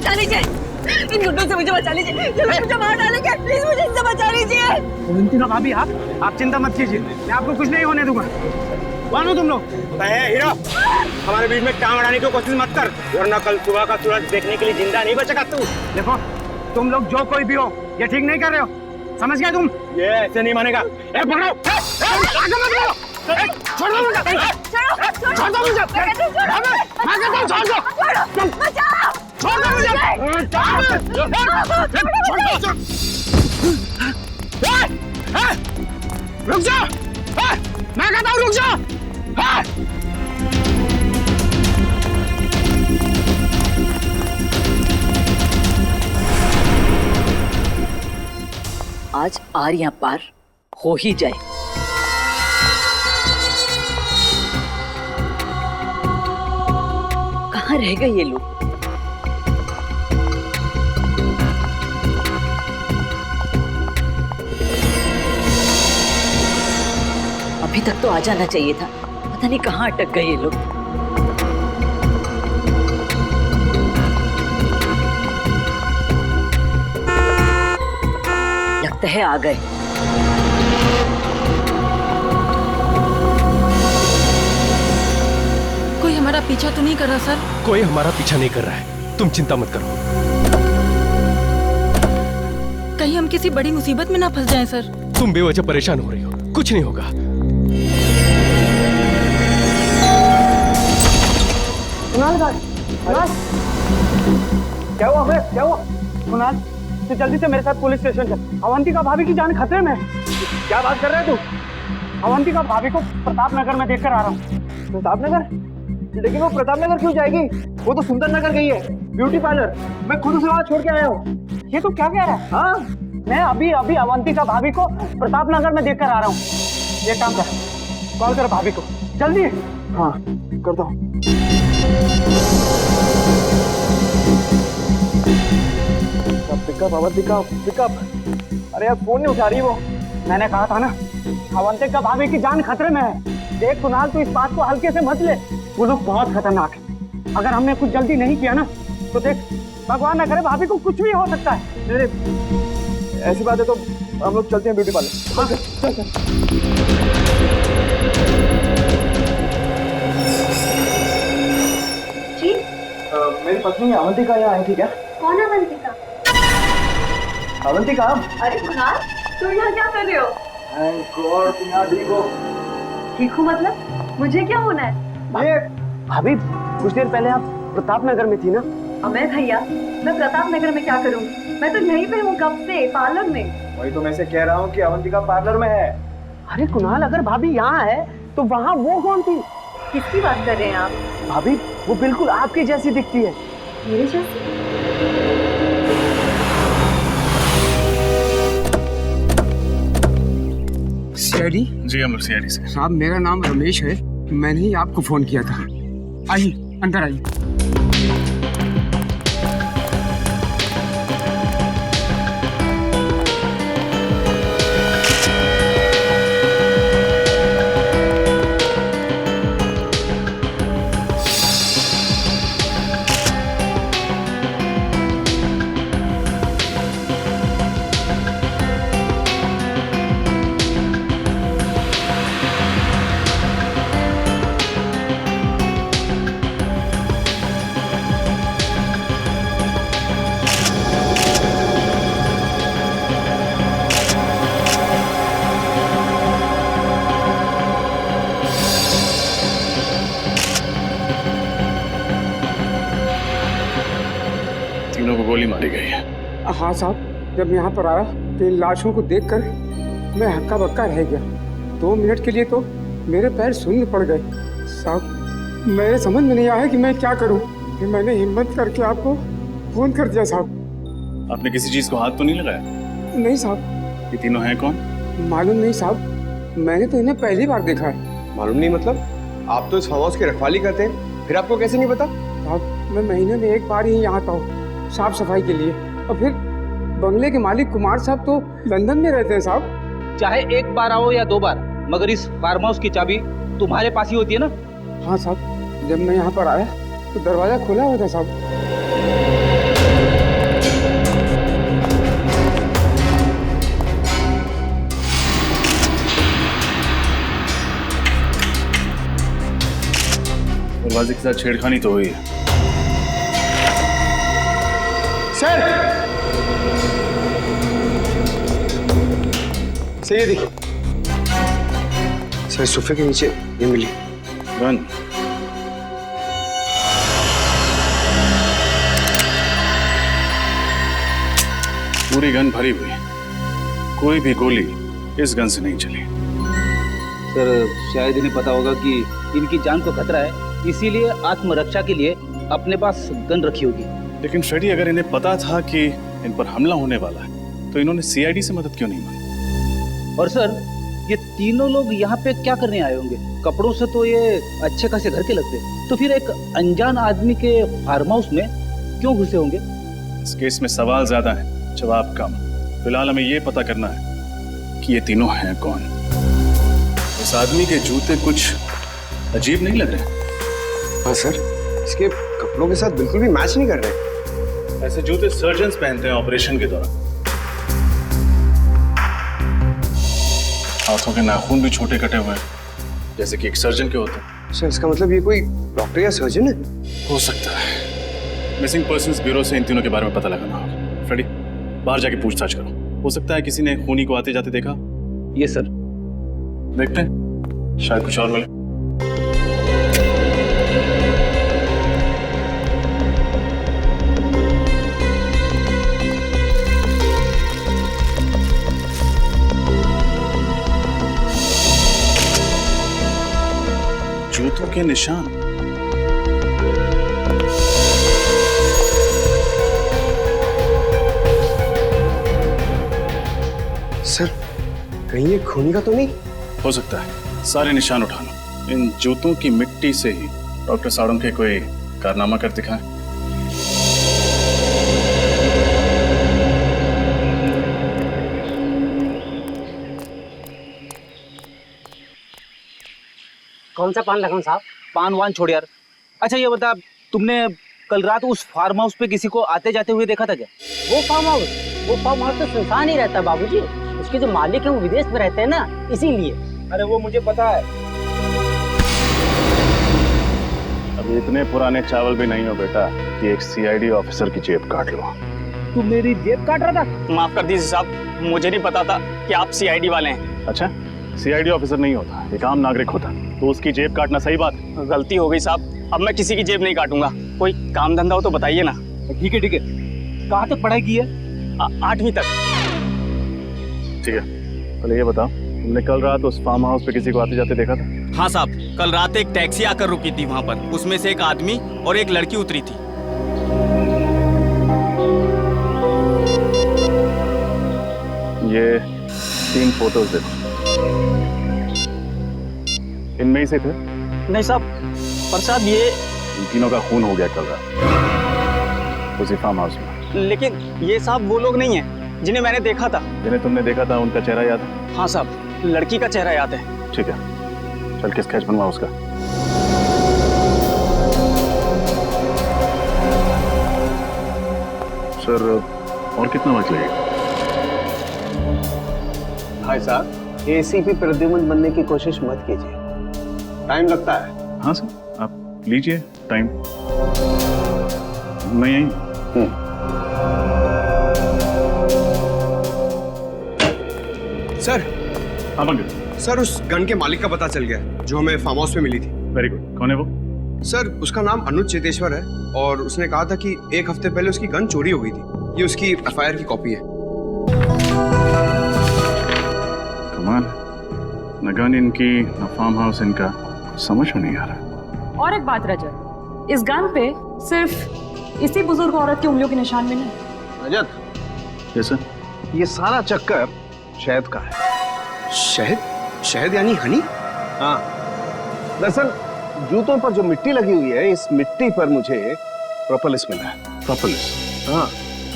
बचा लीजिए, इन गुंडों से मुझे बचा लीजिए, मुझे मार डालेंगे, प्लीज मुझे इनसे बचा लीजिए। वैलेंटिना भाभी आप चिंता मत कीजिए, मैं आपको कुछ नहीं होने दूंगा। कौन हो तुम लोग? हीरो, हमारे बीच में टांग अड़ाने की कोशिश मत कर, वरना कल सुबह का सूरज देखने के लिए जिंदा नहीं बचेगा तू। देखो तुम लोग जो कोई भी हो ये ठीक नहीं कर रहे हो, समझ गए तुम? ये ऐसे नहीं मानेगा। पकड़ो, छोड़ दो मुझे, छोड़ दो मुझे, मैं कहता हूँ छोड़ दो, छोड़ दो मुझे, रुक जा, मैं कहता हूँ रुक जा। आज आर या पार हो ही जाए। कहाँ रह गए ये लोग? अभी तक तो आ जाना चाहिए था, पता नहीं कहाँ अटक गए ये लोग। लगता है आ गए। कोई हमारा पीछा तो नहीं कर रहा सर? कोई हमारा पीछा नहीं कर रहा है, तुम चिंता मत करो। कहीं हम किसी बड़ी मुसीबत में ना फंस जाएं सर। तुम बेवजह परेशान हो रही हो, कुछ नहीं होगा। क्या हुआ बे? क्या हुआ? कुणाल, तू जल्दी से मेरे साथ पुलिस स्टेशन चल। अवंतिका भाभी की जान खतरे में है। क्या बात कर रहे है तू? अवंतिका भाभी को प्रताप नगर में देखकर आ रहा हूँ। प्रताप नगर? लेकिन वो प्रताप नगर क्यों जाएगी? वो तो सुंदर नगर गई है, ब्यूटी पार्लर। मैं खुद उसे वहाँ छोड़ के आया हूँ। ये तो क्या कह रहा है? हाँ, मैं अभी अभी अवंतिका भाभी को प्रताप नगर में देखकर आ रहा हूँ। ये काम कर, कॉल कर भाभी को जल्दी। हाँ करता हूँ। Pickup Avantika pickup. अरे यार फोन नहीं उठा रही वो। मैंने कहा था ना अवंतिका भाभी की जान खतरे में है। देख कुणाल, तू इस बात को हल्के से मत ले, वो लोग बहुत खतरनाक है। अगर हमने कुछ जल्दी नहीं किया ना तो देख, भगवान न करे भाभी को कुछ भी हो सकता है। ऐसी बात है तो हम लोग चलते हैं ब्यूटी पार्लर। चल चल। जी मेरी पत्नी अवंतिका यहाँ आई थी क्या? कौन अवंतिका? अवंतिका? अरे कुणाल, तुम यहाँ क्या कर रहे हो? तुम यहाँ ठीक हो? ठीक हूँ मतलब? मुझे क्या होना है? ये भाभी कुछ देर पहले आप प्रताप नगर में थी ना? अमर भैया, मैं प्रताप नगर में क्या करूँगी? मैं तो यहीं पे हूँ कब से, पार्लर में। वही तो मैं से कह रहा हूँ कि अवंतिका पार्लर में है। अरे कुणाल, अगर भाभी यहाँ है तो वहाँ वो कौन थी? किसकी बात कर रहे हैं आप? भाभी वो बिल्कुल आपकी जैसी दिखती है। मेरे जैसी? सीआईडी? जी अमर सीआईडी से। साहब मेरा नाम रमेश है, मैंने ही आपको फोन किया था। आइए अंदर आइए। तीनों को गोली मारी गई है। हाँ साहब, जब यहाँ पर आया तो इन लाशों को देखकर मैं हक्का बक्का रह गया। 2 मिनट के लिए तो मेरे पैर शून्य पड़ गए। साहब मेरे समझ में नहीं आया कि मैं क्या करूँ, फिर मैंने हिम्मत करके आपको फोन कर दिया साहब। आपने किसी चीज को हाथ तो नहीं लगाया? नहीं साहब। ये तीनों हैं कौन? मालूम नहीं साहब, मैंने तो इन्हें पहली बार देखा है। मालूम नहीं मतलब? आप तो इस फार्म हाउस की रखवाली करते हैं, फिर आपको कैसे नहीं पता? साहब मैं महीने में 1 बार ही यहाँ आता हूँ साफ सफाई के लिए, और फिर बंगले के मालिक कुमार साहब तो लंदन में रहते हैं साहब। चाहे 1 बार आओ या 2 बार, मगर इस फार्म हाउस की चाबी तुम्हारे पास ही होती है ना? हाँ साहब, जब मैं यहाँ पर आया तो दरवाजा खुला हुआ था साहब। दरवाजे के साथ छेड़खानी तो हुई है। सर सर ये देखिए सर, सोफे के नीचे ये मिली गन। पूरी गन भरी हुई, कोई भी गोली इस गन से नहीं चली। सर शायद इन्हें पता होगा कि इनकी जान को खतरा है, इसीलिए आत्मरक्षा के लिए अपने पास गन रखी होगी। लेकिन फ्रेडी, अगर इन्हें पता था कि इन पर हमला होने वाला है तो इन्होंने सीआईडी से मदद क्यों नहीं मांगी? और सर ये तीनों लोग यहाँ पे क्या करने आए होंगे? कपड़ों से तो ये अच्छे खासे घर के लगते, तो फिर एक अनजान आदमी के फार्म हाउस में क्यों घुसे होंगे? इस केस में सवाल ज्यादा है, जवाब कम। फिलहाल हमें ये पता करना है कि ये तीनों हैं कौन। इस आदमी के जूते कुछ अजीब नहीं लग रहे? हाँ सर, इसके कपड़ों के साथ बिल्कुल भी मैच नहीं कर रहे। ऐसे जूते सर्जन्स पहनते हैं ऑपरेशन के दौरान। हाथों के नाखून भी छोटे कटे हुए हैं, जैसे कि एक सर्जन के होते हैं। सर इसका मतलब ये कोई डॉक्टर या सर्जन है? हो सकता है। मिसिंग पर्सन्स ब्यूरो से इन तीनों के बारे में पता लगाना होगा। फ्रेडी, बाहर जाके पूछताछ करो। हो सकता है किसी ने खूनी को आते जाते देखा। ये सर देखते हैं, शायद कुछ और मिले। जूतों के निशान। सर कहीं ये खूनी का तो नहीं? हो सकता है। सारे निशान उठा लो। इन जूतों की मिट्टी से ही डॉक्टर साड़ुंखे कोई कारनामा कर दिखाए। कौन सा पान लगाऊं साहब? पान वान छोड़ यार। अच्छा ये बता, तुमने कल रात उस फार्म हाउस पे किसी को आते जाते हुए देखा था क्या? वो फार्म हाउस तो सुनसान ही रहता बाबूजी। उसके जो मालिक है वो विदेश में रहते हैं ना, इसीलिए। अरे वो मुझे पता है। अभी इतने पुराने चावल भी नहीं हो बेटा कि एक सीआईडी ऑफिसर की जेब काट लो। तू मेरी जेब काट रहा था? माफ कर दीजिए साहब, मुझे नहीं पता था कि आप सीआईडी वाले हैं। अच्छा, सीआईडी ऑफिसर नहीं होता, एक आम नागरिक होता, तो उसकी जेब काटना सही बात है? गलती हो गई साहब, अब मैं किसी की जेब नहीं काटूंगा। कोई काम धंधा हो तो बताइए ना। ठीक है ठीक है। कहाँ तक पढ़ाई की है? 8वीं तक। ठीक है, पहले ये बताओ, तुमने कल रात उस फार्म हाउस पे किसी को आते जाते देखा था? हाँ साहब, कल रात एक टैक्सी आकर रुकी थी वहाँ पर। उसमें से एक आदमी और एक लड़की उतरी थी। ये 3 फोटोज देखो, इनमें ही से थे? नहीं साहब, पर साहब ये इन तीनों का खून हो गया कल रात उसी फार्म हाउस में। लेकिन ये साहब वो लोग नहीं हैं जिन्हें मैंने देखा था। जिन्हें तुमने देखा था उनका चेहरा याद है? हाँ साहब, लड़की का चेहरा याद है। ठीक है, चल के स्केच बनवा उसका। सर और कितना वक्त लगेगा? भाई साहब, एसीपी प्रद्युमन बनने की कोशिश मत कीजिए, टाइम लगता है। हाँ सर, आप लीजिए टाइम, मैं यहीं। सर। हाँ पंकज। सर उस गन के मालिक का पता चल गया है, जो हमें फार्म हाउस में मिली थी। Very good. कौन है वो? सर उसका नाम अनुज चेतेश्वर है और उसने कहा था कि 1 हफ्ते पहले उसकी गन चोरी हो गई थी। ये उसकी एफआईआर की कॉपी है। कमाल, न गन इनकी न फार्म हाउस इनका, समझ में नहीं आ रहा। और एक बात रजत, इस गन पे सिर्फ इसी बुजुर्ग औरत की उंगलियों के निशान मिले। रजत, यस सर, ये सारा चक्कर शहद का है। शहद? शहद यानी हनी? हाँ, दरअसल जूतों पर जो मिट्टी लगी हुई है, इस मिट्टी पर मुझे प्रोपोलिस मिला है। प्रोपोलिस? हाँ,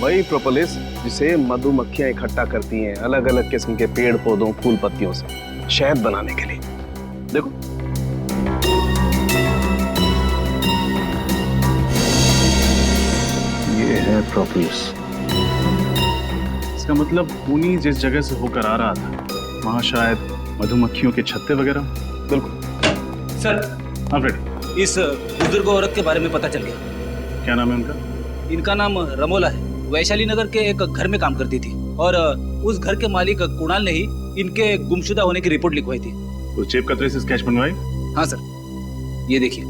वही प्रोपोलिस जिसे मधुमक्खियां इकट्ठा करती हैं अलग अलग किस्म के पेड़ पौधों फूल पत्तियों से शहद बनाने के लिए। देखो, ये है प्रोपोलिस। इसका मतलब खूनी जिस जगह से होकर आ रहा था वहां शायद मधुमक्खियों के छत्ते वगैरह। बिल्कुल सर। हाँ फ्रेडी। इस बुजुर्ग औरत के बारे में पता चल गया। क्या नाम है उनका? इनका नाम रमोला है। वैशाली नगर के एक घर में काम करती थी और उस घर के मालिक कुणाल ने ही इनके गुमशुदा होने की रिपोर्ट लिखवाई थी। तो जेब कतरे से स्केच बनवाई? हाँ सर, ये देखिए।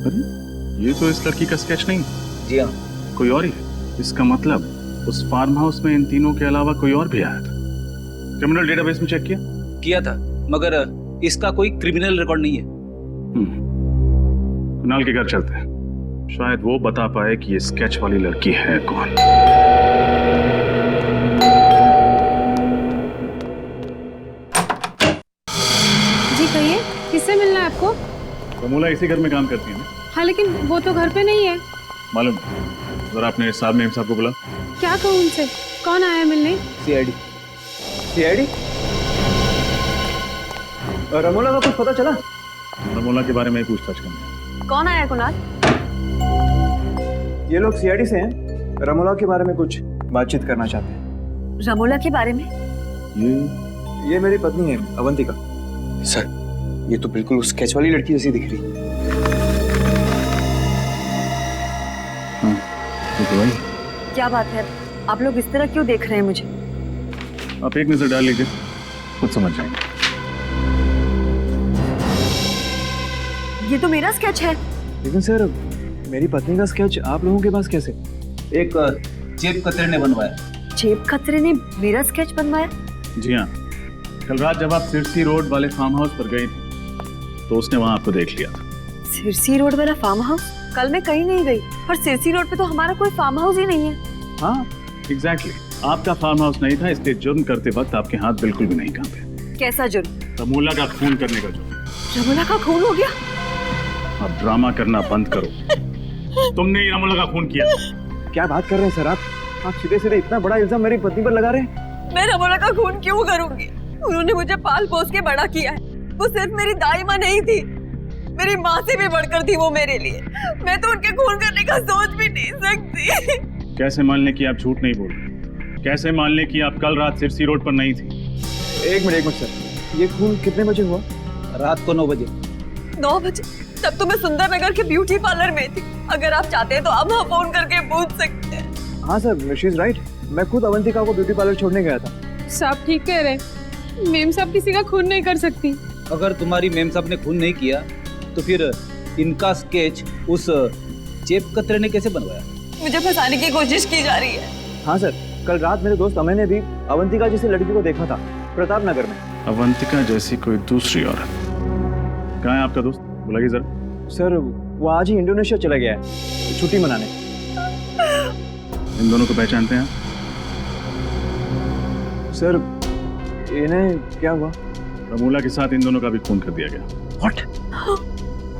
अरे ये तो इस लड़की का स्केच नहीं। जी हाँ, कोई और ही है। इसका मतलब उस फार्म हाउस में इन तीनों के अलावा कोई और भी आया था। क्रिमिनल डेटाबेस में चेक किया था, मगर इसका कोई क्रिमिनल रिकॉर्ड नहीं है। कुणाल के घर चलते हैं, शायद वो बता पाए कि ये स्केच वाली लड़की है कौन। जी कहिए, किससे मिलना है आपको? रमोला इसी घर में काम करती है ना? हाँ, लेकिन वो तो घर पे नहीं है। मालूम, जरा अपने साहब मेम साहब को बुला। क्या कहूँ उनसे? कौन आया है मिलने? सीआईडी? रमोला का कुछ पता चला? रमोला के बारे में ही पूछताछ करनी। कौन आया कुणाल? ये लोग सीआईडी से हैं। रमोला के बारे में कुछ बातचीत करना चाहते हैं। रमोला के बारे में? ये मेरी पत्नी है, अवंतिका। सर, ये तो बिल्कुल उस स्केच वाली लड़की जैसी दिख रही। तो वही। क्या बात है, आप लोग इस तरह क्यों देख रहे हैं मुझे? आप एक नजर डाल लीजिए, खुद समझ जाएंगे। ये तो मेरा स्केच है। लेकिन सर, मेरी पत्नी का स्केच आप लोगों के पास कैसे? एक जेब कतरे ने बनवाया। जेब कतरे ने मेरा स्केच बनवाया? जी हाँ, कल रात जब आप सिरसी रोड वाले फार्म हाउस पर गई थी तो उसने वहाँ आपको देख लिया था। सिरसी रोड वाला फार्म हाउस? कल मैं कहीं नहीं गई, पर सिरसी रोड पे तो हमारा कोई फार्म हाउस ही नहीं है। हाँ, एग्जैक्टली। आपका फार्म हाउस नहीं था, इसलिए जुर्म करते वक्त आपके हाथ बिल्कुल भी नहीं कांपे। कैसा जुर्म? रमोला का खून करने का जुर्म। रमोला का खून हो गया? अब ड्रामा करना बंद करो। तुमने ही रमोला का खून किया। क्या बात कर रहे हैं सर आप सीधे सीधे इतना बड़ा इल्जाम मेरी पत्नी पर लगा रहे हैं? मैं रमोला का खून क्यों करूंगी? उन्होंने मुझे पाल पोस के बड़ा किया है। वो सिर्फ मेरी दाई माँ नहीं थी, मेरी माँ से भी बढ़कर थी वो मेरे लिए। मैं तो उनके खून करने का सोच भी नहीं सकती। कैसे मान लें कि आप झूठ नहीं बोल रहे? कैसे मान लें कि आप कल रात सिरसी रोड पर नहीं थी? एक मिनट सर, ये खून कितने बजे हुआ? रात को 9 बजे। 9 बजे? तब तो मैं सुंदर नगर के ब्यूटी पार्लर में थी। अगर आप चाहते हैं तो आप वहाँ फोन करके पूछ सकते हैं। हाँ सर, शी इज राइट। मैं खुद अवंतिका को ब्यूटी पार्लर छोड़ने गया था। साहब ठीक कह रहे, मेम साहब किसी का खून नहीं कर सकती। अगर तुम्हारी मेम साहब ने खून नहीं किया तो फिर इनका स्केच उस जेब कतरे ने कैसे बनवाया? मुझे फंसाने की कोशिश की जा रही है। हाँ सर, कल रात मेरे दोस्त अमय ने भी अवंतिका जैसी लड़की को देखा था प्रताप नगर में। अवंतिका जैसी कोई दूसरी औरत? कहाँ है आपका दोस्त? बुलाइए जरा। सर, वो आज ही इंडोनेशिया चला गया है छुट्टी मनाने। इन दोनों को पहचानते हैं? सर, इन्हें क्या हुआ? रमोला के साथ इन दोनों का भी खून कर दिया गया। What?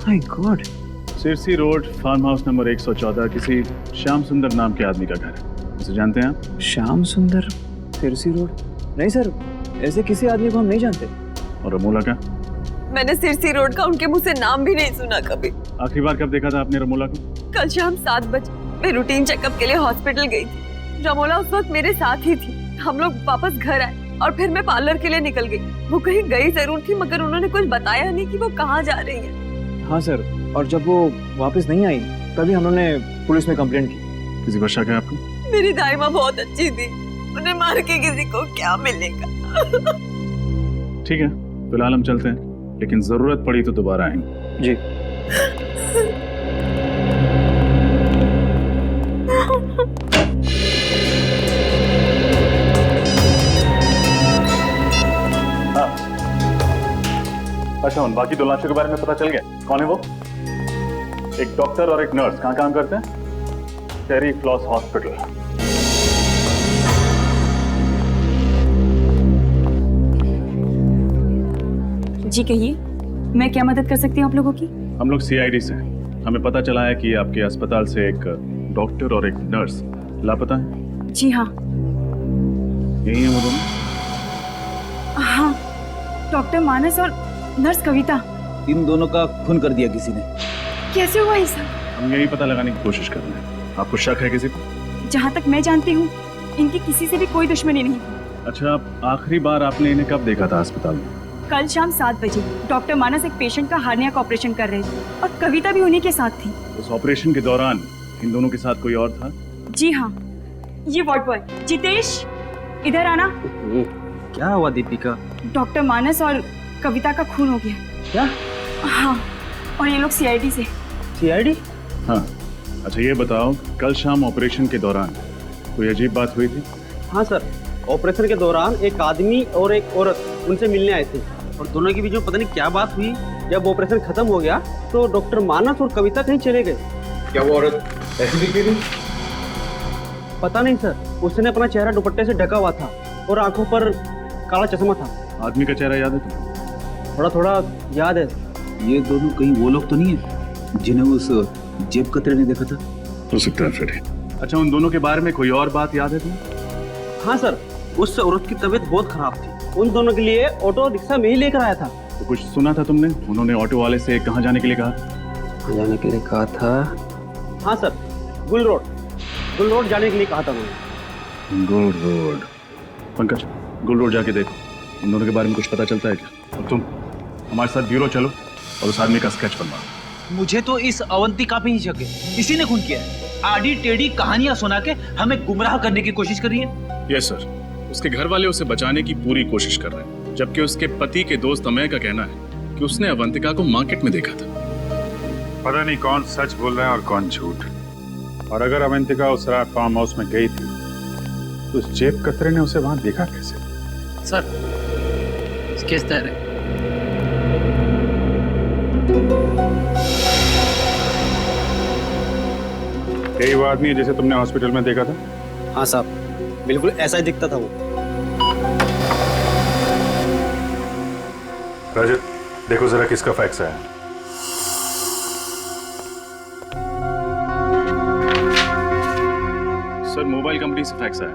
My God! Sirsi road farm house number 114 किसी श्याम सुंदर नाम के आदमी का घर है। उसे जानते हैं आप? श्याम सुंदर, सिरसी रोड? नहीं सर, ऐसे किसी आदमी को हम नहीं जानते। और रमोला का? मैंने सिरसी रोड का उनके मुंह से नाम भी नहीं सुना कभी। आखिरी बार कब देखा था आपने रमोला को? कल शाम 7 बजे मैं रूटीन चेकअप के लिए हॉस्पिटल गई थी। रमोला उस वक्त मेरे साथ ही थी। हम लोग वापस घर आए और फिर मैं पार्लर के लिए निकल गई। वो कहीं गई जरूर थी, मगर उन्होंने कुछ बताया नहीं कि वो कहाँ जा रही है। हाँ सर, और जब वो वापस नहीं आई तभी हमने पुलिस में कंप्लेंट की। किसी पर शक है आपको? मेरी दाई माँ बहुत अच्छी थी, उन्हें मार के किसी को क्या मिलेगा। ठीक है, फिलहाल हम चलते हैं, लेकिन जरूरत पड़ी तो दोबारा आएंगे। जी। अच्छा, उन बाकी 2 लाशों के बारे में पता चल गया? कौन है वो? एक डॉक्टर और एक नर्स। कहाँ काम करते हैं? टेरी फ्लॉस हॉस्पिटल। जी कहिए, मैं क्या मदद कर सकती हूँ आप लोगों की? हम लोग सीआईडी से हैं। हमें पता चला है कि आपके अस्पताल से एक डॉक्टर और एक नर्स लापता है। जी हाँ। यही है वो दोनों? हाँ, डॉक्टर मानस और नर्स कविता। इन दोनों का खून कर दिया किसी ने। कैसे हुआ ये सब? हम यही पता लगाने की कोशिश कर रहे हैं। आपको शक है किसी को? जहाँ तक मैं जानती हूँ, इनकी किसी से भी कोई दुश्मनी नहीं। अच्छा, आखिरी बार आपने इन्हें कब देखा था अस्पताल में? कल शाम 7 बजे डॉक्टर मानस एक पेशेंट का हार्निया का ऑपरेशन कर रहे थे और कविता भी उन्हीं के साथ थी। उस ऑपरेशन के दौरान इन दोनों के साथ कोई और था? जी हाँ, ये वार्ड बॉय जितेश, इधर आना। क्या हुआ दीपिका? डॉक्टर मानस और कविता का खून हो गया। क्या? हाँ, और ये लोग सीआईडी से। सीआईडी? हाँ। अच्छा ये बताओ, कल शाम ऑपरेशन के दौरान कोई अजीब बात हुई थी? हाँ सर, ऑपरेशन के दौरान एक आदमी और एक औरत उनसे मिलने आए थे और दोनों के बीच में पता नहीं क्या बात हुई। जब ऑपरेशन खत्म हो गया तो डॉक्टर मानस और कविता कहीं चले गए। क्या वो औरत ऐसी दिख रही थी? पता नहीं सर, उसने अपना चेहरा दुपट्टे से ढका हुआ था और आंखों पर काला चश्मा था। आदमी का चेहरा याद है तुम्हें? थोड़ा थोड़ा याद है। ये दोनों कहीं वो लोग तो नहीं है जिन्हें उस जेब कतरे ने देखा था? हो सकता है फिर। अच्छा उन दोनों के बारे में कोई और बात याद है तुम्हें? हाँ सर, उस औरत की तबीयत बहुत खराब थी। उन दोनों के लिए ऑटो रिक्शा में ही लेकर आया था। तो कुछ सुना था तुमने? उन्होंने ऑटो वाले से कहाँ जाने के लिए कहा? जाने के लिए कहा था? हाँ सर, गुल रोड जाने के लिए कहा था उन्होंने। गुल रोड। पंकज, गुल रोड जाके देखो, इन दोनों के बारे में कुछ पता चलता है क्या? और तुम हमारे साथ ब्यूरो चलो और उस आदमी का स्केच बनवाओ। मुझे तो इस अवंतिका पे ही शक है, इसी ने खून किया है। आड़ी टेढ़ी कहानियां सुना के हमें गुमराह करने की कोशिश कर रही है। यस सर, उसके घर वाले उसे बचाने की पूरी कोशिश कर रहे हैं, जबकि उसके पति के दोस्त अमय का कहना है कि उसने अवंतिका को मार्केट में देखा था। पता नहीं कौन सच बोल रहा है और कौन झूठ। और अगर अवंतिका उस रात फार्म हाउस में गई थी तो उस जेब कतरे ने उसे वहां देखा कैसे? सर, स्केच तैयार है। यही वो आदमी है जिसे तुमने हॉस्पिटल में देखा था? हाँ साहब, बिल्कुल ऐसा ही दिखता था वो। रजत, देखो जरा किसका फैक्स आया। सर मोबाइल कंपनी से फैक्स आया,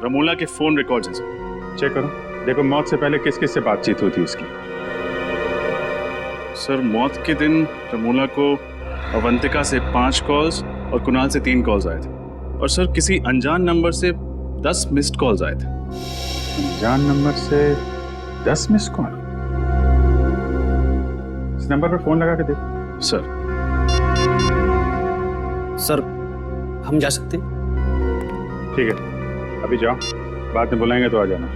रमोला के फोन रिकॉर्ड्स हैं सर। चेक करो, देखो मौत से पहले किस किस से बातचीत हुई थी इसकी। सर मौत के दिन रमोला को अवंतिका से 5 कॉल्स और कुणाल से 3 कॉल्स आए थे, और सर किसी अनजान नंबर से 10 मिस्ड कॉल्स आए थे। अनजान नंबर से 10 मिस्ड कॉल? इस नंबर पर फोन लगा के देखो। सर, हम जा सकते हैं? ठीक है, अभी जाओ, बाद में बुलाएंगे तो आ जाना।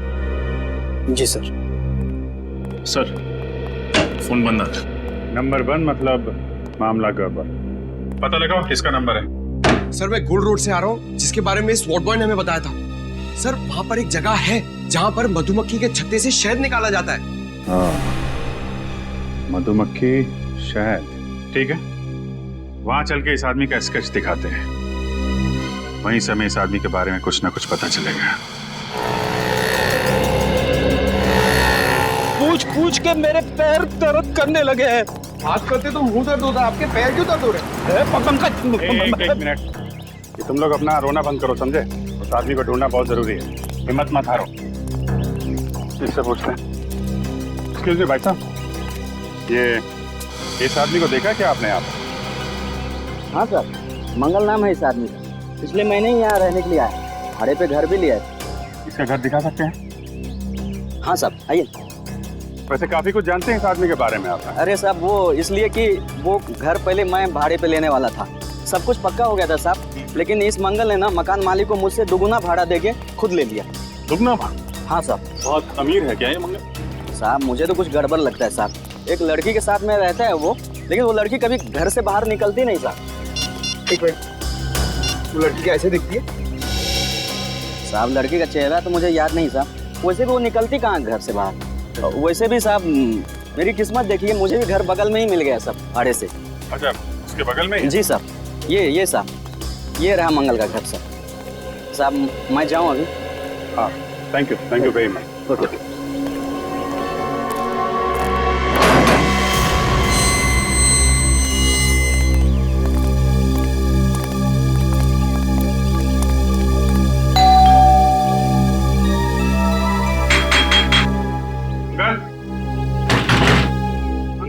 जी सर। सर फोन बंद आ था। नंबर बंद मतलब मामला गड़बड़। पता लगाओ किसका नंबर है। सर मैं गुल रोड से आ रहा हूँ, जिसके बारे में स्वॉट बॉय ने हमें बताया था। सर वहाँ पर एक जगह है जहाँ पर मधुमक्खी के छत्ते से शहद निकाला जाता है। हाँ, मधुमक्खी शहद, ठीक है, वहां चल के इस आदमी का स्केच दिखाते हैं। वहीं से हमें इस आदमी के बारे में कुछ ना कुछ पता चलेगा। पूछ पूछ के मेरे पैर दर्द करने लगे हैं। बात करते तो मुंह दर्द होता है, आपके पैर क्यों दर्द हो रहे हैं? एक मिनट, ये तुम लोग अपना रोना बंद करो, समझे? उस आदमी को ढूंढना बहुत जरूरी है, हिम्मत मत हारो। इससे पूछते हैं। एक्सक्यूज मी भाई साहब, ये इस आदमी को देखा क्या आपने? आप? हाँ सर, मंगल नाम है इस आदमी का। पिछले महीने ही यहाँ रहने के लिए आया, भाड़े पे घर भी लिया है। इसका घर दिखा सकते हैं? हाँ साहब, आइए। वैसे काफी कुछ जानते हैं इस आदमी के बारे में आप? अरे साहब, वो इसलिए कि वो घर पहले मैं भाड़े पे लेने वाला था। सब कुछ पक्का हो गया था साहब, लेकिन इस मंगल ने ना मकान मालिक को मुझसे दुगुना भाड़ा देके खुद ले लिया। दुगुना भाड़ा? हाँ साहब। बहुत अमीर है क्या ये मंगल? साहब मुझे तो कुछ गड़बड़ लगता है साहब। एक लड़की के साथ में रहता है वो, लेकिन वो लड़की कभी घर से बाहर निकलती नहीं साहब। एक मिनट, वो लड़की कैसे दिखती है? साहब लड़की का चेहरा तो मुझे याद नहीं साहब, वैसे भी वो निकलती कहाँ घर से बाहर। वैसे भी साहब मेरी किस्मत देखिए, मुझे भी घर बगल में ही मिल गया सब भाड़े से। अच्छा, उसके बगल में ही? जी साहब, ये साहब, ये रहा मंगल का घर साहब। मैं जाऊँ अभी? हाँ, thank you very much. Okay.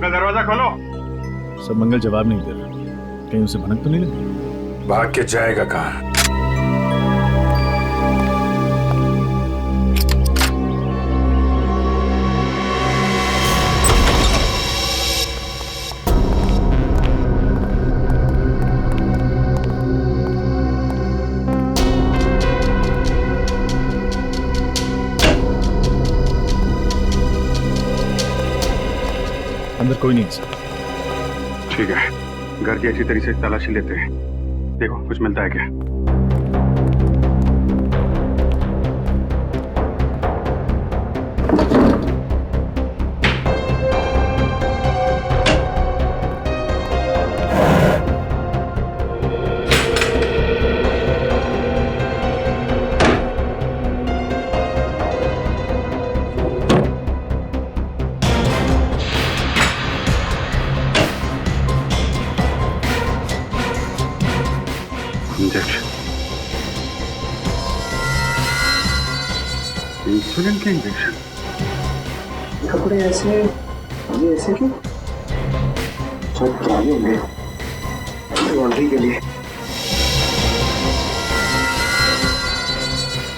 दरवाजा खोलो। सब मंगल जवाब नहीं दे रहा, कहीं उसे भनक तो नहीं लगी? भाग के जाएगा कहाँ? अंदर कोई नहीं है सर। ठीक है, घर की अच्छी तरीके से तलाशी लेते हैं। देखो कुछ मिलता है क्या। इंसुलिन के इंजेक्शन। कपड़े ऐसे, ये ऐसे क्यों? सब क्या ही होंगे लॉन्ड्री के लिए।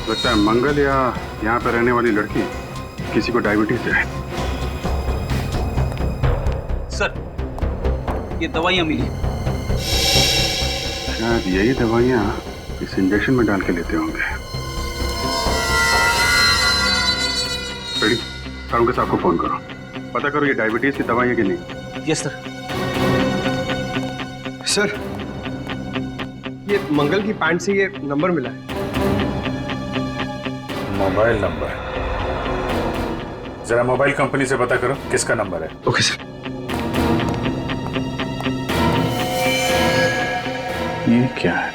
लगता है मंगल या यहाँ पर रहने वाली लड़की किसी को डायबिटीज है। सर, ये दवाइयाँ मिली। शायद यही दवाइयाँ इस इंजेक्शन में डाल के लेते होंगे। रेडी, सारुण के साहब को फोन करो, पता करो ये डायबिटीज की दवाई है कि नहीं। Yes sir. सर, ये मंगल की पैंट से ये नंबर मिला है। मोबाइल नंबर, जरा मोबाइल कंपनी से पता करो किसका नंबर है। Okay sir. ये क्या है?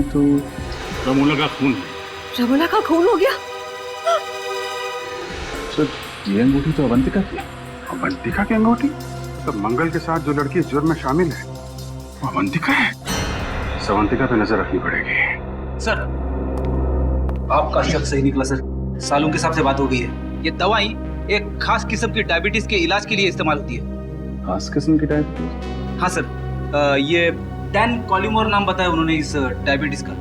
तो रमोला का खून है। रमोला का खून हो गया? सर, ये अंगूठी तो अवंतिका की है। अवंतिका की अंगूठी? तो मंगल के साथ जो लड़की इस जुर्म में शामिल है वो अवंतिका है। अवंतिका पे नजर रखनी पड़ेगी। सर, आपका शक सही निकला सर। सालून के साहब से बात हो गई है। ये दवाई एक खास किस्म की डायबिटीज के इलाज के लिए इस्तेमाल होती है। खास किस्म की डायबिटीज? हाँ सर, ये डैन कॉलिमोर नाम बताया उन्होंने इस डायबिटीज का।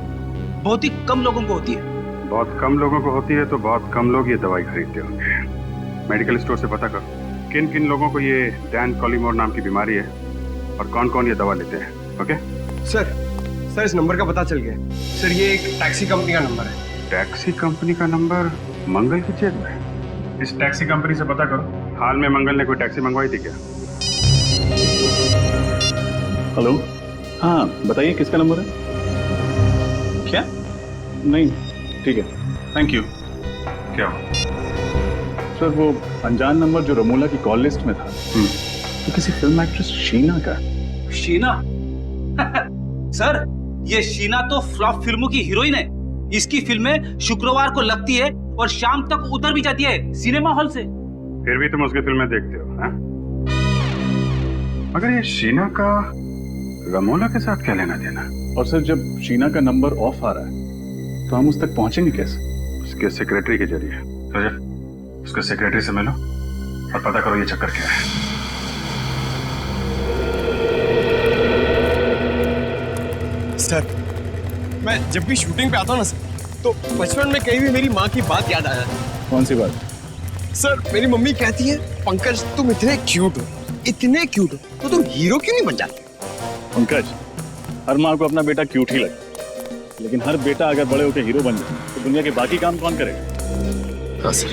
बहुत ही कम लोगों को होती है। बहुत कम लोगों को होती है तो बहुत कम लोग ये दवाई खरीदते होंगे। मेडिकल स्टोर से पता कर किन किन लोगों को ये डैन कॉलिमोर नाम की बीमारी है और कौन कौन ये दवा लेते हैं। ओके सर, इस नंबर का पता चल गया सर। ये एक टैक्सी कंपनी का नंबर है। टैक्सी कंपनी का नंबर मंगल की जेब में? इस टैक्सी कंपनी से पता करो हाल में मंगल ने कोई टैक्सी मंगवाई थी क्या। हेलो, हाँ बताइए किसका नंबर है। क्या? नहीं, ठीक है, थैंक यू। क्या हो? सर, वो अनजान नंबर जो रमोला की कॉल लिस्ट में था तो किसी फिल्म एक्ट्रेस शीना का। शीना? सर, ये शीना तो फ्लॉप फिल्मों की हीरोइन है। इसकी फिल्में शुक्रवार को लगती है और शाम तक उतर भी जाती है सिनेमा हॉल से। फिर भी तुम उसकी फिल्में देखते हो, हैं? मगर ये शीना का रमोला के साथ क्या लेना देना? और सर, जब शीना का नंबर ऑफ आ रहा है तो हम उस तक पहुंचेंगे कैसे? उसके सेक्रेटरी के जरिए। रजत, उसके सेक्रेटरी से मिलो और पता करो ये चक्कर क्या है। सर, मैं जब भी शूटिंग पे आता हूँ ना सर, तो बचपन में कहीं भी मेरी माँ की बात याद आ जाती है। कौन सी बात? सर, मेरी मम्मी कहती है पंकज तुम इतने क्यूट हो, तो तुम हीरो क्यों नहीं बन जाते? पंकज, हर माँ को अपना बेटा क्यूट ही लगता, लेकिन हर बेटा अगर बड़े होकर हीरो बन जाए तो दुनिया के बाकी काम कौन करेगा? हाँ सर।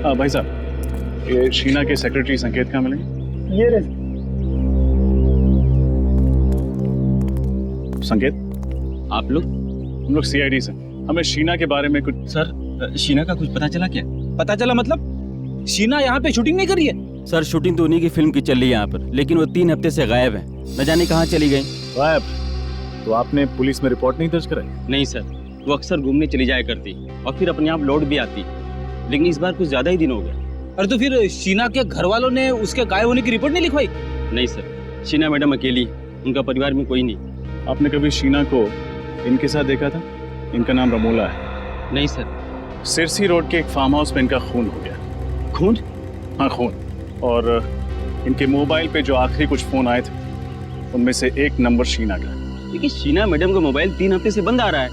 हाँ भाई साहब, ये शीना के सेक्रेटरी संकेत कहाँ मिलेंगे? ये रहे। संकेत, आप लोग? हम लोग सीआईडी से। हमें शीना के बारे में कुछ। सर, शीना का कुछ पता चला क्या? पता चला मतलब? शीना यहाँ पे शूटिंग नहीं कर रही है? सर, शूटिंग तो उन्हीं की फिल्म की चल रही है यहाँ पर, लेकिन वो 3 हफ्ते से गायब है। न जाने कहाँ चली गई। गायब? तो आपने पुलिस में रिपोर्ट नहीं दर्ज कराई? नहीं सर, वो अक्सर घूमने चली जाया करती और फिर अपने आप लौट भी आती, लेकिन इस बार कुछ ज्यादा ही दिन हो गया। अरे तो फिर शीना के घर वालों ने उसके गायब होने की रिपोर्ट नहीं लिखवाई? नहीं सर, शीना मैडम अकेली, उनका परिवार में कोई नहीं। आपने कभी शीना को इनके साथ देखा था? इनका नाम रमोला है। नहीं सर। सिरसी रोड के एक फार्म हाउस में इनका खून हो गया। खून? हाँ, खून। और इनके मोबाइल पे जो आखिरी कुछ फोन आए थे उनमें से एक नंबर शीना का। लेकिन शीना मैडम का मोबाइल 3 हफ्ते से बंद आ रहा है।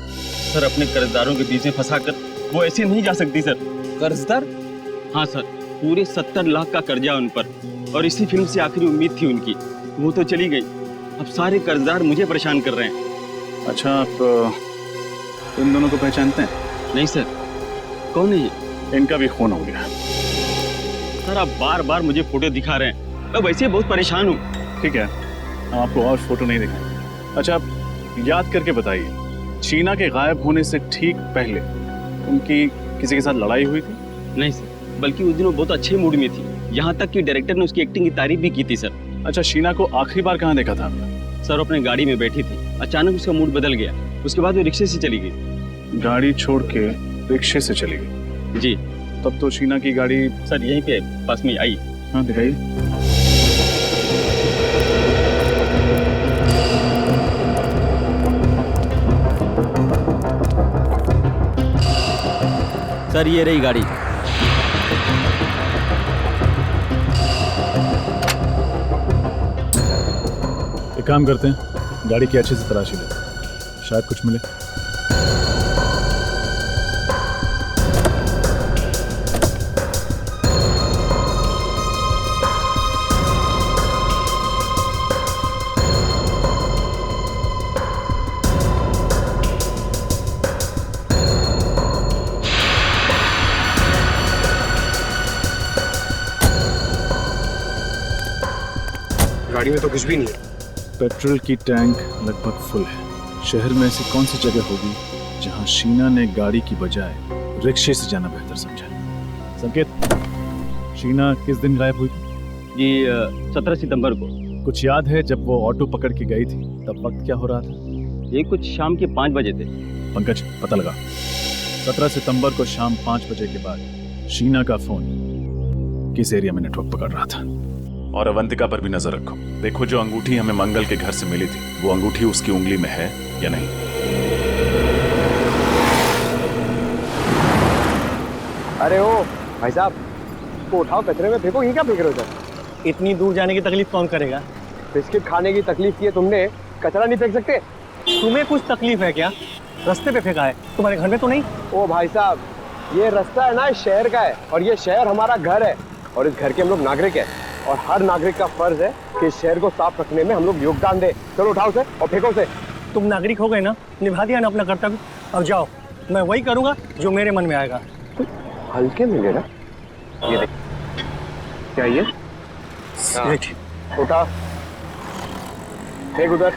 सर, अपने कर्जदारों के बीच में फंसाकर वो ऐसे नहीं जा सकती सर। कर्जदार? हाँ सर, पूरे 70 लाख का कर्जा उन पर, और इसी फिल्म से आखिरी उम्मीद थी उनकी। वो तो चली गई, अब सारे कर्जदार मुझे परेशान कर रहे हैं। अच्छा, आप इन दोनों को पहचानते हैं? नहीं सर। कौन है ये? इनका भी खून हो गया। सर आप बार बार मुझे फोटो दिखा रहे हैं, मैं वैसे बहुत परेशान हूँ। ठीक है, हम आपको और फोटो नहीं दिखाएंगे। अच्छा, आप याद करके बताइए, शीना के गायब होने से ठीक पहले उनकी किसी के साथ लड़ाई हुई थी? नहीं सर, बल्कि उस दिन वो बहुत अच्छे मूड में थी, यहाँ तक कि डायरेक्टर ने उसकी एक्टिंग की तारीफ भी की थी सर। अच्छा, शीना को आखिरी बार कहाँ देखा था आपने? सर अपने गाड़ी में बैठी थी, अचानक उसका मूड बदल गया, उसके बाद वो रिक्शे से चली गई। गाड़ी छोड़ के रिक्शे से चली गई? जी। तब तो शीना की गाड़ी सर यहीं पे पास में आई। हाँ दिखाइए। सर ये रही गाड़ी। एक काम करते हैं, गाड़ी की अच्छे से तलाशी लेते हैं, शायद कुछ मिले। गाड़ी में तो कुछ भी नहीं है। पेट्रोल की टैंक लगभग फुल है। शहर में ऐसी कौन सी जगह होगी जहां शीना ने गाड़ी की बजाय रिक्शे से जाना बेहतर समझा? संकेत, शीना किस दिन गायब हुई? जी 17 सितंबर को। कुछ याद है जब वो ऑटो पकड़ के गई थी तब वक्त क्या हो रहा था? ये कुछ शाम के 5 बजे थे। पंकज पता लगा। 17 सितंबर को शाम 5 बजे के बाद शीना का फोन किस एरिया में नेटवर्क पकड़ रहा था? और अवंतिका पर भी नजर रखो। देखो जो अंगूठी हमें मंगल के घर से मिली थी, वो अंगूठी उसकी उंगली में है या नहीं। अरे ओ भाई साहब, तो उठाओ, कचरे में फेंको। ये क्या फेंक रहे हो सर? इतनी दूर जाने की तकलीफ कौन करेगा? बिस्किट खाने की तकलीफ की है तुमने, कचरा नहीं फेंक सकते? तुम्हें कुछ तकलीफ है क्या? रास्ते पे फेंका है, तुम्हारे घर में तो नहीं? ओ भाई साहब, ये रास्ता है ना इस शहर का है, और ये शहर हमारा घर है, और इस घर के हम लोग नागरिक हैं, और हर नागरिक का फर्ज है कि इस शहर को साफ रखने में हम लोग योगदान दें। चलो उठाओ से और फेंको से। तुम नागरिक हो गए ना, निभा दिया ना अपना कर्तव्य। अब जाओ, मैं वही करूंगा जो मेरे मन में आएगा। हल्के में लेना। ये देख, क्या ये? उठा, फेंक उधर।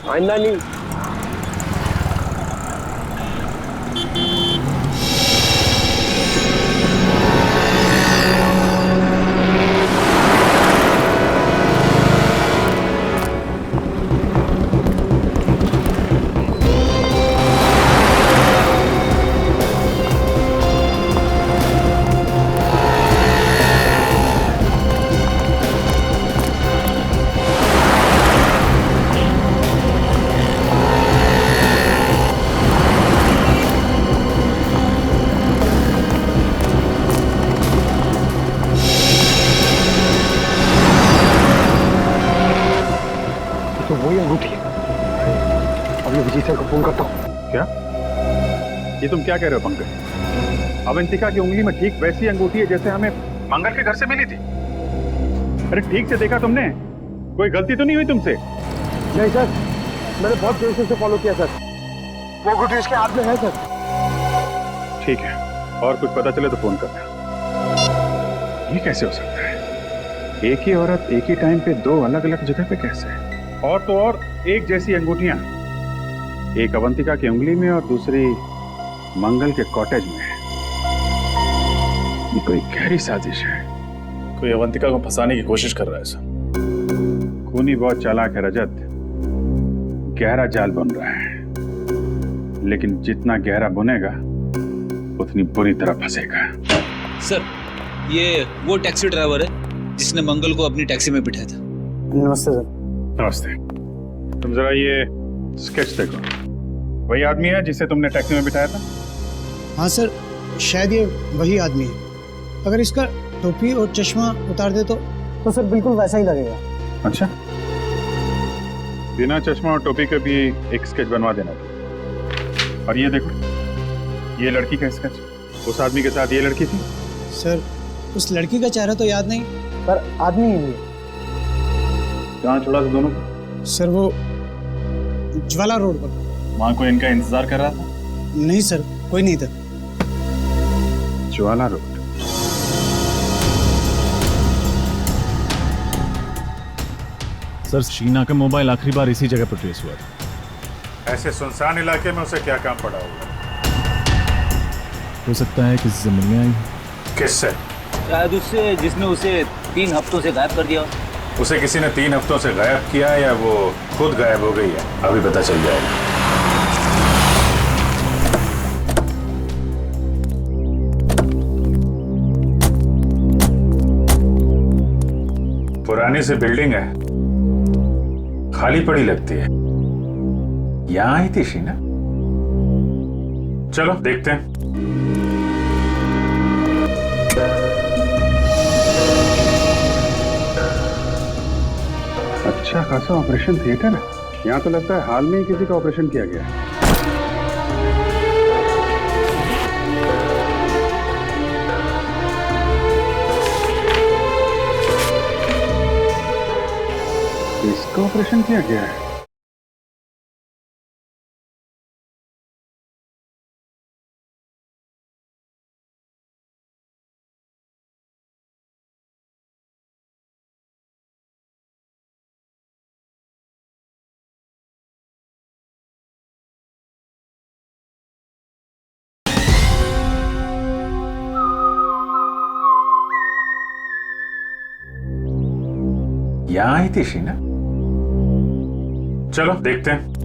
आइंदा नहीं। तो वही अंगूठी है। अभी विजय सर को फोन करता हूँ। क्या? ये तुम क्या कह रहे हो पंकज? अवंतिका की उंगली में ठीक वैसी अंगूठी है जैसे हमें मंगल के घर से मिली थी। अरे ठीक से देखा तुमने? कोई गलती तो नहीं हुई तुमसे? नहीं सर, मैंने बहुत देर से फॉलो किया सर। वो अंगूठी इसके हाथ में है सर। ठीक है, और कुछ पता चले तो फोन करना। ये कैसे हो सकता है? एक ही औरत एक ही टाइम पे दो अलग अलग जगह पे कैसे? और तो और एक जैसी अंगूठियां, एक अवंतिका की उंगली में और दूसरी मंगल के कॉटेज में। ये कोई गहरी साजिश है। कोई अवंतिका को फंसाने की कोशिश कर रहा है सर। खूनी बहुत चालाक है रजत, गहरा जाल बन रहा है, लेकिन जितना गहरा बुनेगा उतनी बुरी तरह फंसेगा। सर, ये वो टैक्सी ड्राइवर है जिसने मंगल को अपनी टैक्सी में बिठाया था। नमस्ते सर। नमस्ते। तुम जरा ये स्केच देखो, वही आदमी है जिसे तुमने टैक्सी में बिठाया था? हाँ सर, शायद ये वही आदमी है। अगर इसका टोपी और चश्मा उतार दे तो सर बिल्कुल वैसा ही लगेगा। अच्छा, बिना चश्मा और टोपी के भी एक स्केच बनवा देना था। और ये देखो, ये लड़की का स्केच। उस आदमी के साथ ये लड़की थी? सर, उस लड़की का चेहरा तो याद नहीं, पर आदमी ही है। कहाँ छोड़ा था दोनों को? सर वो ज्वाला रोड पर। वहाँ कोई इनका इंतजार कर रहा था? नहीं सर, कोई नहीं था। ज्वाला रोड। सर, शीना का मोबाइल आखिरी बार इसी जगह पर ट्रेस हुआ था। ऐसे सुनसान इलाके में उसे क्या काम पड़ा होगा? हो सकता है किसी से मिलने आई। किससे? शायद उससे जिसने उसे 3 हफ्तों से गायब कर दिया। उसे किसी ने 3 हफ्तों से गायब किया या वो खुद गायब हो गई है? अभी पता चल जाएगा। पुरानी सी बिल्डिंग है, खाली पड़ी लगती है। यहां आई थी शीना? चलो देखते हैं। अच्छा खासा ऑपरेशन थिएटर है। यहाँ तो लगता है हाल में ही किसी का ऑपरेशन किया गया है। इसका ऑपरेशन किया गया है। यहां आई थी शीना? चलो देखते हैं।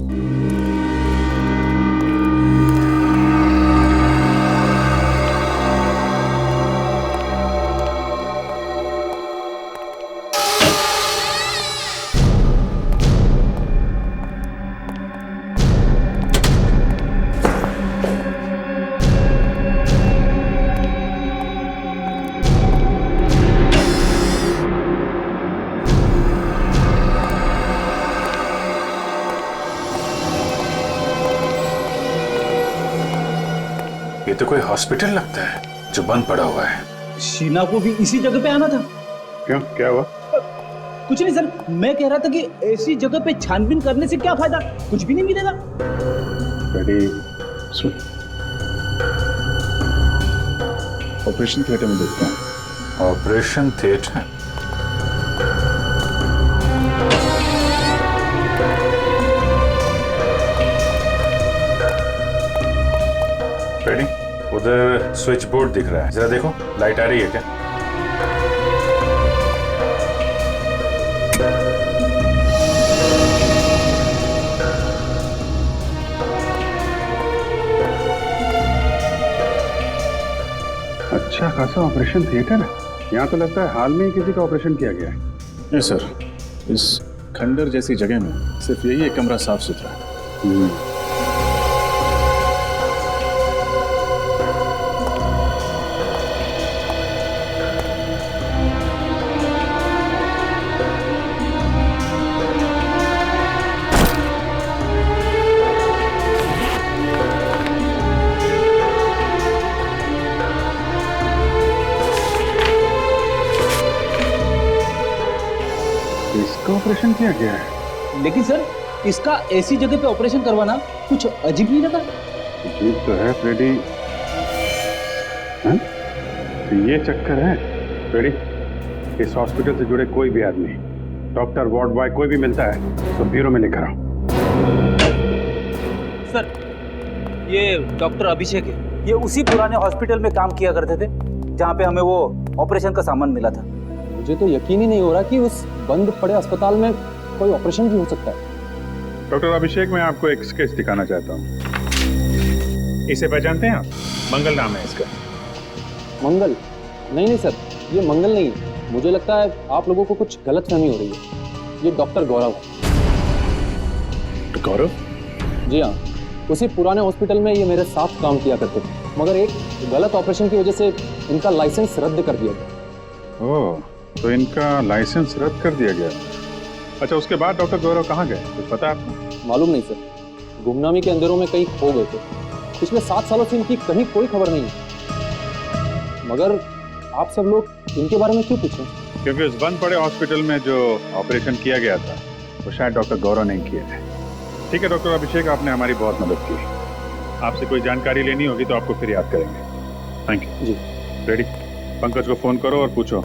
ये तो कोई हॉस्पिटल लगता है जो बंद पड़ा हुआ है। शीना को भी इसी जगह पे आना था। क्यों, क्या हुआ? कुछ नहीं सर, मैं कह रहा था कि ऐसी जगह पे छानबीन करने से क्या फायदा, कुछ भी नहीं मिलेगा। सुन, ऑपरेशन थिएटर में देखता हूँ। Operation theatre? रेडी? उधर स्विच बोर्ड दिख रहा है, जरा देखो लाइट आ रही है क्या? अच्छा खासा ऑपरेशन थिएटर है। यहाँ तो लगता है हाल में ही किसी का ऑपरेशन किया गया है। नहीं सर, इस खंडर जैसी जगह में सिर्फ यही एक कमरा साफ सुथरा है। इसका ऑपरेशन किया गया है। लेकिन सर, इसका ऐसी जगह पे ऑपरेशन करवाना कुछ अजीब नहीं लगा? अजीब तो है फ्रेडी। तो ये चक्कर है फ्रेडी, इस हॉस्पिटल से जुड़े कोई भी आदमी, डॉक्टर, वार्ड बॉय, कोई भी मिलता है तो ब्यूरो में लेकर आओ। सर, ये डॉक्टर अभिषेक है। ये उसी पुराने हॉस्पिटल में काम किया करते थे जहाँ पे हमें वो ऑपरेशन का सामान मिला था। मुझे तो यकीन ही नहीं हो रहा कि उस बंद पड़े अस्पताल में कोई ऑपरेशन भी हो सकता है। डॉक्टर अभिषेक, मैं आपको एक स्केच दिखाना चाहता हूँ। इसे पहचानते हैं आप? मंगल नाम है इसका। मंगल? नहीं सर, ये मंगल नहीं है। मुझे लगता है आप लोगों को कुछ गलतफहमी हो रही है। ये डॉक्टर गौरव। गौरव? जी हाँ, उसी पुराने हॉस्पिटल में ये मेरे साथ काम किया करते थे, मगर एक गलत ऑपरेशन की वजह से इनका लाइसेंस रद्द कर दिया गया। ओह, तो इनका लाइसेंस रद्द कर दिया गया। अच्छा, उसके बाद डॉक्टर गौरव कहाँ गए, कुछ पता है आपको? मालूम नहीं सर, गुमनामी के अंधेरों में कहीं खो गए थे। पिछले 7 सालों से इनकी कहीं कोई खबर नहीं है। मगर आप सब लोग इनके बारे में क्यों पूछें? क्योंकि उस बंद पड़े हॉस्पिटल में जो ऑपरेशन किया गया था वो शायद डॉक्टर गौरव नहीं किए थे। ठीक है डॉक्टर अभिषेक, आपने हमारी बहुत मदद की। आपसे कोई जानकारी लेनी होगी तो आपको फिर याद करेंगे। Thank you ji. Ready, Pankaj को फोन करो और पूछो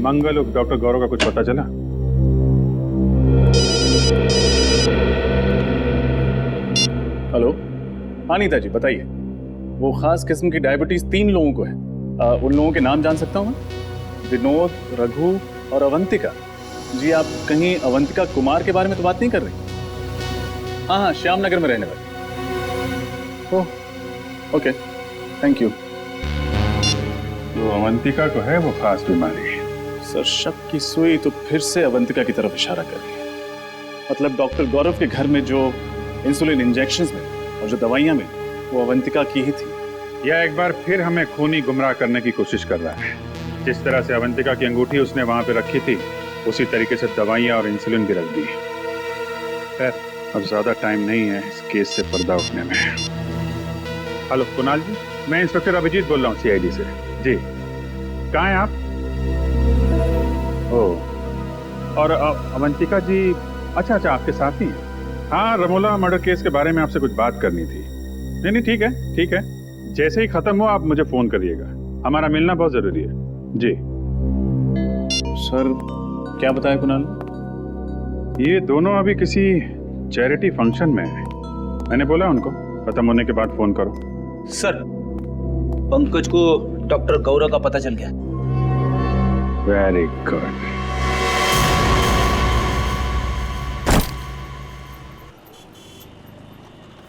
मंगल उर्फ डॉक्टर गौरव का कुछ पता चला? हेलो, हाँ नीता जी बताइए। वो खास किस्म की डायबिटीज 3 लोगों को है। उन लोगों के नाम जान सकता हूँ मैं? विनोद, रघु और अवंतिका। जी आप कहीं अवंतिका कुमार के बारे में तो बात नहीं कर रही? हाँ हाँ, श्याम नगर में रहने वाली। Oh okay, thank you. वो अवंतिका को है वो खास बीमारी। सर शक की सुई तो फिर से अवंतिका की तरफ इशारा कर रही है। मतलब डॉक्टर गौरव के घर में जो इंसुलिन इंजेक्शंस में और जो दवाइयां में वो अवंतिका की ही थी। यह एक बार फिर हमें खूनी गुमराह करने की कोशिश कर रहा है। जिस तरह से अवंतिका की अंगूठी उसने वहां पे रखी थी उसी तरीके से दवाइयां और इंसुलिन भी रख दी। खैर अब ज्यादा टाइम नहीं है इस केस से पर्दा उठने में। हेलो कुणाल जी, मैं इंस्पेक्टर अभिजीत बोल रहा हूँ CID से। जी कहाँ हैं आप? ओह, और अवंतिका जी अच्छा आपके साथ ही हैं? हाँ, रमोला मर्डर केस के बारे में आपसे कुछ बात करनी थी। नहीं ठीक है, जैसे ही खत्म हो आप मुझे फोन करिएगा, हमारा मिलना बहुत जरूरी है। जी सर क्या बताया कुणाल? ये दोनों अभी किसी चैरिटी फंक्शन में है। मैंने बोला उनको खत्म होने के बाद फोन करो। सर पंकज को डॉक्टर गौरव का पता चल गया। Very good.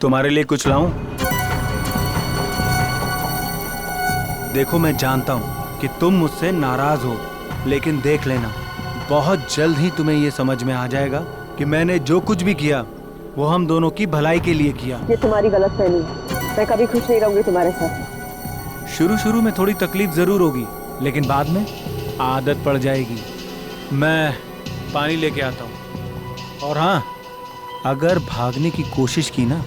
तुम्हारे लिए कुछ लाऊं? देखो मैं जानता हूं कि तुम मुझसे नाराज हो, लेकिन देख लेना बहुत जल्द ही तुम्हें यह समझ में आ जाएगा कि मैंने जो कुछ भी किया वो हम दोनों की भलाई के लिए किया। ये तुम्हारी गलतफहमी है। मैं कभी खुश नहीं रहूंगी तुम्हारे साथ। शुरू में थोड़ी तकलीफ जरूर होगी, लेकिन बाद में आदत पड़ जाएगी। मैं पानी लेके आता हूँ। और हाँ, अगर भागने की कोशिश की ना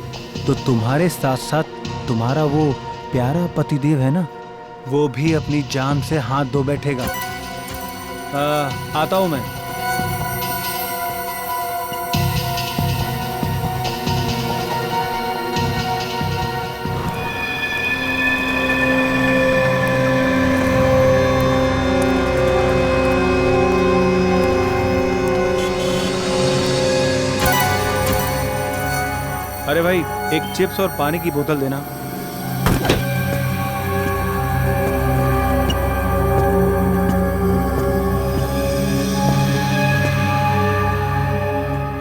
तो तुम्हारे साथ साथ तुम्हारा वो प्यारा पतिदेव है ना, वो भी अपनी जान से हाथ धो बैठेगा। आता हूँ मैं। अरे भाई, एक चिप्स और पानी की बोतल देना।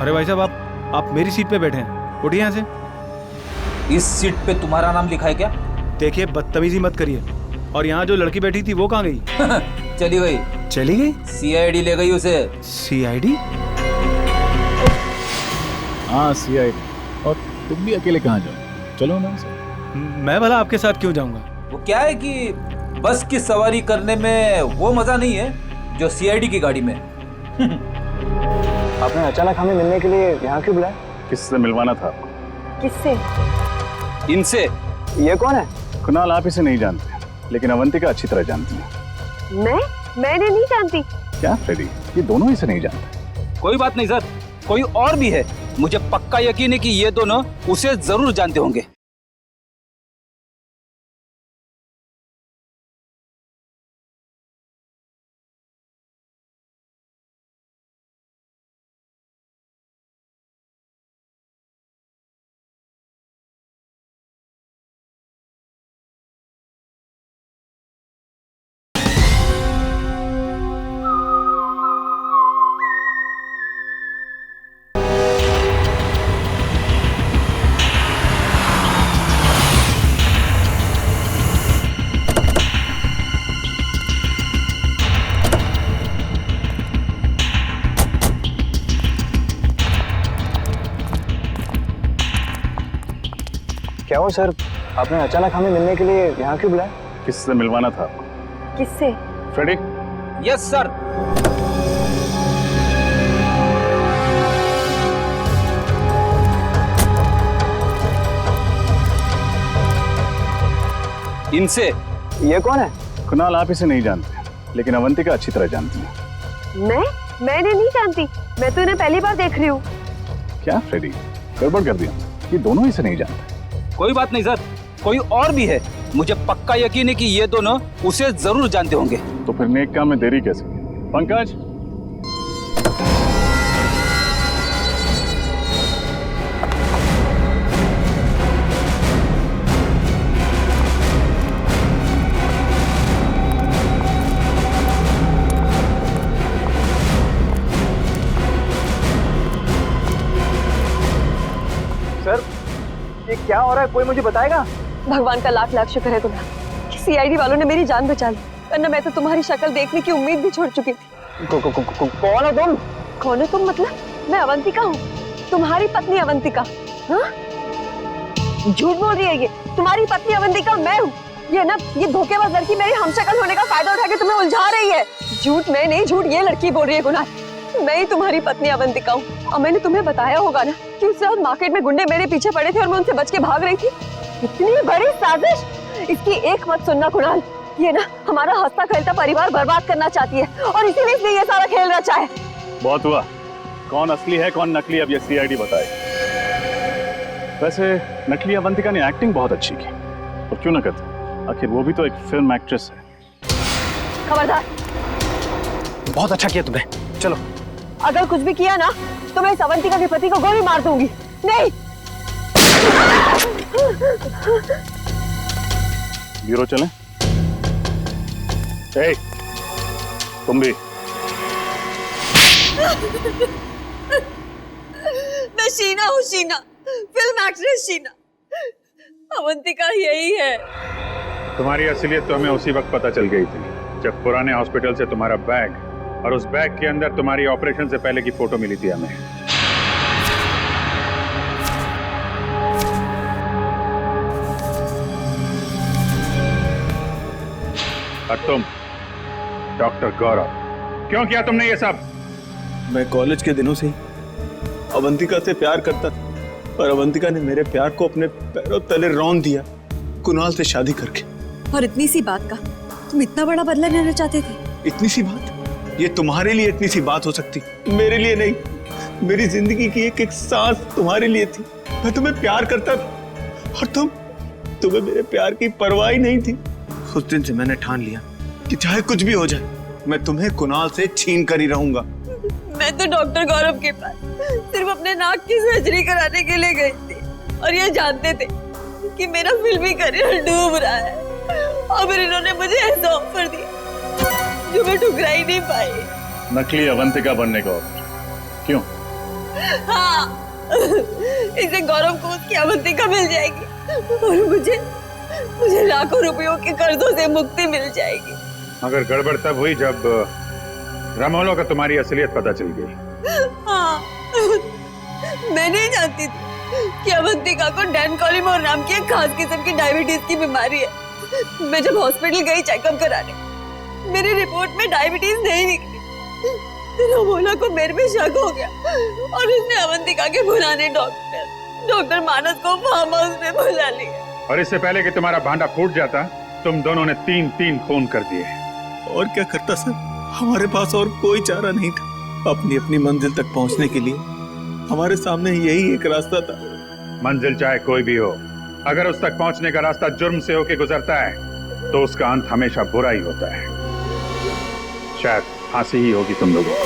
अरे भाई साहब, आप मेरी सीट पे बैठे हैं, उठिए यहाँ से। इस सीट पे तुम्हारा नाम लिखा है क्या? देखिए बदतमीजी मत करिए। और यहाँ जो लड़की बैठी थी वो कहाँ गई? चली गई। चली गई? CID ले गई उसे। CID? हाँ CID। और तुम भी अकेले कहाँ जाओ? चलो ना। मैं भला आपके साथ क्यों जाऊंगा? वो क्या है कि बस की सवारी करने में वो मजा नहीं है जो CID की गाड़ी में। आपने अचानक हमें मिलने के लिए यहाँ क्यों बुलाया? किससे मिलवाना था आपको? किससे? इनसे। ये कौन है? कुणाल आप इसे नहीं जानते, लेकिन अवंतिका अच्छी तरह जानती है। मैंने नहीं जानती। क्या फ्रेडी, ये दोनों इसे नहीं जानते? कोई बात नहीं सर, कोई और भी है। मुझे पक्का यकीन है कि ये दोनों उसे जरूर जानते होंगे। क्या हो सर, आपने अचानक हमें मिलने के लिए यहाँ क्यों बुलाया? किससे मिलवाना था आपको? किससे? फ्रेडी। Yes sir. इनसे। ये कौन है? कुणाल आप इसे नहीं जानते, लेकिन अवंतिका अच्छी तरह जानती है। मैंने नहीं जानती, मैं तो इन्हें पहली बार देख रही हूँ। क्या फ्रेडी, गड़बड़ कर दिया? ये दोनों ही से नहीं जानते। कोई बात नहीं सर, कोई और भी है। मुझे पक्का यकीन है कि ये दोनों उसे जरूर जानते होंगे। तो फिर नेक काम में देरी कैसे? पंकज, सर ये क्या हो रहा है, कोई मुझे बताएगा? भगवान का लाख लाख शुक्र है तुम्हारा कि सीआईडी वालों ने मेरी जान बचा ली, वरना मैं तो तुम्हारी शक्ल देखने की उम्मीद भी छोड़ चुकी थी। कौन हो तुम? कौन हो तुम मतलब? मैं अवंतिका हूँ, तुम्हारी पत्नी अवंतिका। हाँ? झूठ बोल रही है ये, तुम्हारी पत्नी अवंतिका मैं हूँ। ये ना, ये धोखेबाज लड़की मेरी हमशक्ल होने का फायदा उठा के तुम्हें उलझा रही है। झूठ मैं नहीं, झूठ ये लड़की बोल रही है कुणाल। मैं ही तुम्हारी पत्नी अवंतिका हूँ। और मैंने तुम्हें बताया होगा ना कि उस रात मार्केट में गुंडे मेरे पीछे पड़े थे और मैं उनसे बच के भाग रही थी। इतनी बड़ी साजिश, इसकी एक मत सुनना कुणाल। ये ना हमारा हंसता खेलता परिवार बर्बाद करना चाहती है और इसीलिए इसने ये सारा खेल रचा है। बहुत हुआ, कौन असली है कौन नकली अब ये सीआईडी बताए। वैसे नकली अवंतिका ने एक्टिंग बहुत अच्छी की, और क्यों ना करते, आखिर वो भी तो एक फिल्म एक्ट्रेस है। खबरदार, बहुत अच्छा किया तुमने, चलो। अगर कुछ भी किया ना तो मैं इस अवंतिका के पति को गोली मार दूंगी। नहीं। ब्यूरो चलें? ए, तुम भी। मैं शीना हूँ, शीना, फिल्म एक्ट्रेस शीना। अवंतिका यही है। तुम्हारी असलियत तो हमें उसी वक्त पता चल गई थी जब पुराने हॉस्पिटल से तुम्हारा बैग और उस बैग के अंदर तुम्हारी ऑपरेशन से पहले की फोटो मिली थी हमें। और तुम डॉक्टर गौरव, क्यों किया तुमने ये सब? मैं कॉलेज के दिनों से ही अवंतिका से प्यार करता था, और अवंतिका ने मेरे प्यार को अपने पैरों तले रौंद दिया कुणाल से शादी करके। और इतनी सी बात का तुम इतना बड़ा बदला लेना चाहते थे? इतनी सी बात? ये तुम्हारे लिए इतनी सी बात हो सकती, मेरे लिए नहीं। मेरी जिंदगी की एक एक सांस तुम्हारे लिए थी। मैं तुम्हें प्यार करता था और तुम्हें मेरे प्यार की परवाह ही नहीं थी। उस दिन से मैंने ठान लिया कि चाहे कुछ भी हो जाए, मैं तुम्हें कुणाल से छीन कर ही रहूंगा। मैं तो डॉक्टर गौरव के पास सिर्फ अपने नाक की सर्जरी कराने के लिए गई थी, और ये जानते थे कि मेरा फिल्मी करियर डूब रहा है, और फिर इन्होंने मुझे ऐसा ऑफर दिया जो मैं ठुकरा ही नहीं पाई। नकली अवंतिका बनने का ऑफर? क्यों? हाँ, इसे गौरव को उसकी अवंतिका मिल जाएगी और मुझे लाखों रुपयों के कर्जों से मुक्ति मिल जाएगी। मगर गड़बड़ तब हुई जब रामोलो का तुम्हारी असलियत पता चल गई। हाँ, मैं नहीं जानती थी कि अवंतिका को डैन कॉलिमोर नाम की एक खास किस्म की डायबिटीज की बीमारी है। मैं जब हॉस्पिटल गई चेकअप कराने, मेरी रिपोर्ट में डायबिटीज नहीं निकली। रामोला को मेरे पे शक हो गया और उसने अवंतिका के पुराने डॉक्टर मानस को फार्म हाउस में बुला लिया। और इससे पहले कि तुम्हारा भांडा फूट जाता, तुम दोनों ने 3 खून कर दिए। और क्या करता सर, हमारे पास और कोई चारा नहीं था। अपनी अपनी मंजिल तक पहुंचने के लिए हमारे सामने यही एक रास्ता था। मंजिल चाहे कोई भी हो, अगर उस तक पहुंचने का रास्ता जुर्म से होके गुजरता है तो उसका अंत हमेशा बुरा ही होता है। शायद फांसी ही होगी तुम लोगों को।